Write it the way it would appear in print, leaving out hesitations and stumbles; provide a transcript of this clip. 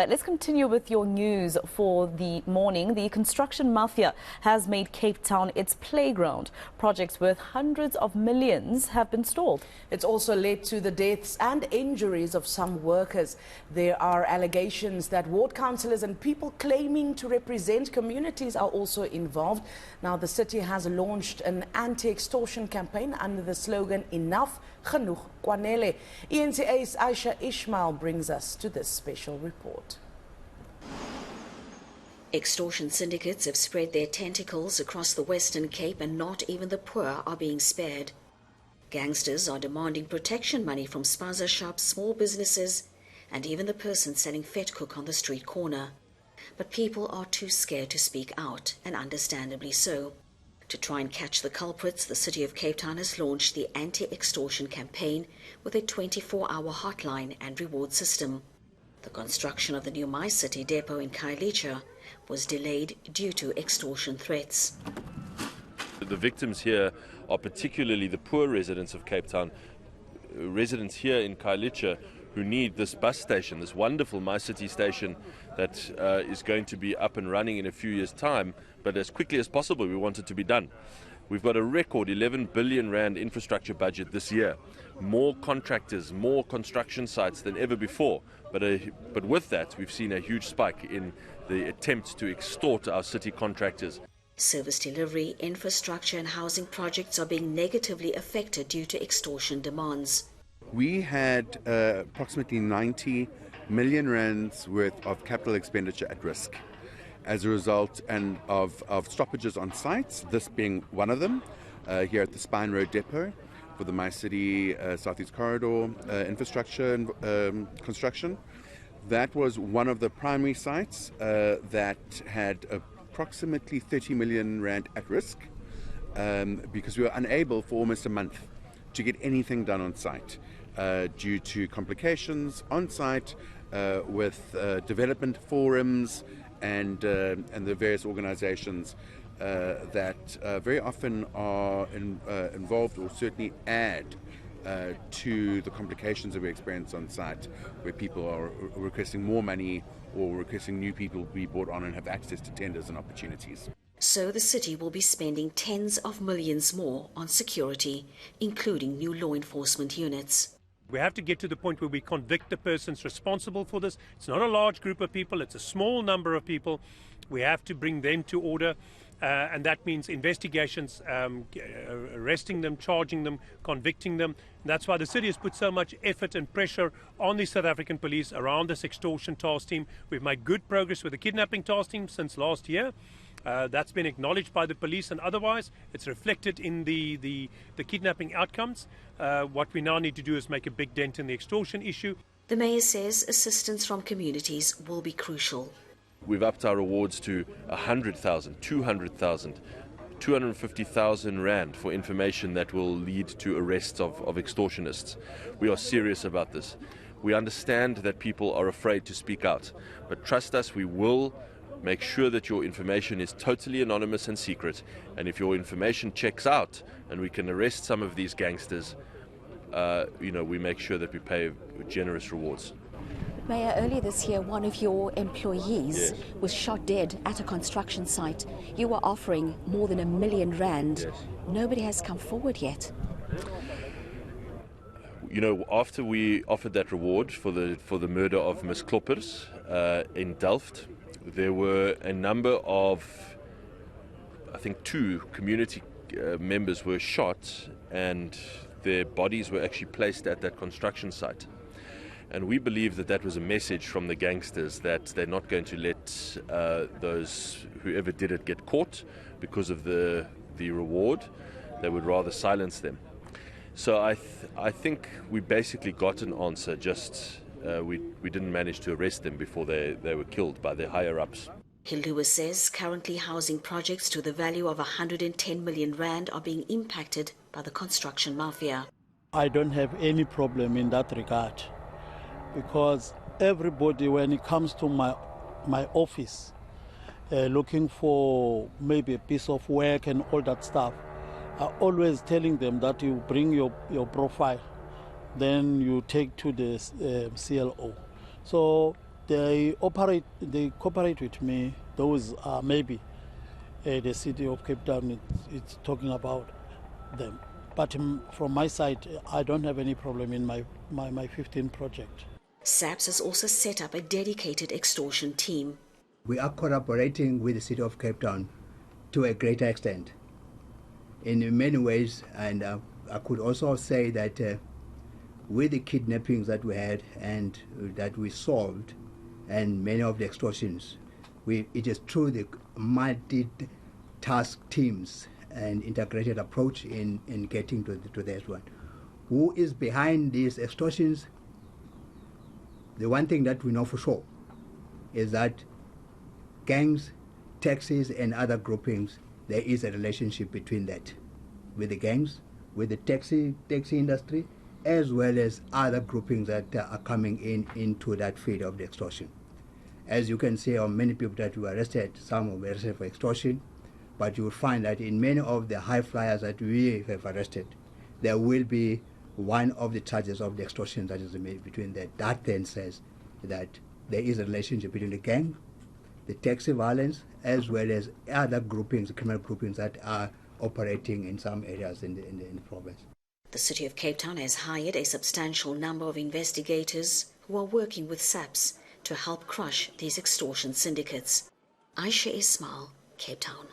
Let's continue with your news for the morning. The Construction Mafia has made Cape Town its playground. Projects worth hundreds of millions have been stalled. It's also led to the deaths and injuries of some workers. There are allegations that ward councillors and people claiming to represent communities are also involved. Now, the city has launched an anti-extortion campaign under the slogan "Enough, Genoeg, Kwanele." eNCA's Ayesha Ismail brings us to this special report. Extortion syndicates have spread their tentacles across the Western Cape, and not even the poor are being spared. Gangsters are demanding protection money from spaza shops, small businesses, and even the person selling vetkoek on the street corner. But people are too scared to speak out, and understandably so. To try and catch the culprits, the City of Cape Town has launched the anti-extortion campaign with a 24-hour hotline and reward system. The construction of the new My City depot in Kwanele was delayed due to extortion threats. The victims here are particularly the poor residents of Cape Town, residents here in Kwanele who need this bus station, this wonderful My City station that is going to be up and running in a few years' time, but as quickly as possible we want it to be done. We've got a record 11 billion rand infrastructure budget this year, more contractors, more construction sites than ever before, but with that we've seen a huge spike in the attempt to extort our city contractors. Service delivery, infrastructure and housing projects are being negatively affected due to extortion demands. We had approximately 90 million rands worth of capital expenditure at risk as a result of stoppages on sites, this being one of them, here at the Spine Road depot for the My City Southeast Corridor infrastructure construction. That was one of the primary sites that had approximately 30 million rand at risk because we were unable for almost a month to get anything done on site due to complications on site with development forums and the various organizations that very often are involved or certainly add to the complications that we experience on site, where people are requesting more money or requesting new people to be brought on and have access to tenders and opportunities. So the city will be spending tens of millions more on security, including new law enforcement units. We have to get to the point where we convict the persons responsible for this. It's not a large group of people, it's a small number of people. We have to bring them to order, and that means investigations, arresting them, charging them, convicting them. And that's why the city has put so much effort and pressure on the South African police around this extortion task team. We've made good progress with the kidnapping task team since last year. That's been acknowledged by the police, and otherwise it's reflected in the kidnapping outcomes. What we now need to do is make a big dent in the extortion issue. The mayor says assistance from communities will be crucial. We've upped our awards to 100,000, 200,000, 250,000 rand for information that will lead to arrests of extortionists. We are serious about this. We understand that people are afraid to speak out, but trust us, we will make sure that your information is totally anonymous and secret, and if your information checks out and we can arrest some of these gangsters, we make sure that we pay generous rewards. Mayor, earlier this year, one of your employees was shot dead at a construction site. You were offering more than R1 million. Yes. Nobody has come forward yet. After we offered that reward for the murder of Ms. Kloppers in Delft, there were a number of, I think 2 community members were shot, and their bodies were actually placed at that construction site. And we believe that was a message from the gangsters that they're not going to let whoever did it get caught because of the reward. They would rather silence them. So I think we basically got an answer, just we didn't manage to arrest them before they were killed by their higher-ups. Lewis says currently housing projects to the value of 110 million rand are being impacted by the construction mafia. I don't have any problem in that regard, because everybody, when it comes to my office, looking for maybe a piece of work and all that stuff, I'm always telling them that you bring your profile, then you take to the CLO. So They cooperate with me. Those are maybe the city of Cape Town, it's talking about them. But from my side, I don't have any problem in my 15 project. SAPS has also set up a dedicated extortion team. We are collaborating with the city of Cape Town to a greater extent in many ways, and I could also say that with the kidnappings that we had and that we solved and many of the extortions, it is through the multi-task teams and integrated approach in getting to that one. Who is behind these extortions? The one thing that we know for sure is that gangs, taxis, and other groupings, there is a relationship between that, with the gangs, with the taxi industry, as well as other groupings that are coming into that field of the extortion. As you can see, on many people that were arrested, some were arrested for extortion, but you will find that in many of the high flyers that we have arrested, there will be one of the charges of the extortion that is made between that. That then says that there is a relationship between the gang, the taxi violence, as well as other groupings, criminal groupings that are operating in some areas in the province. The City of Cape Town has hired a substantial number of investigators who are working with SAPS to help crush these extortion syndicates. Ayesha Ismail, Cape Town.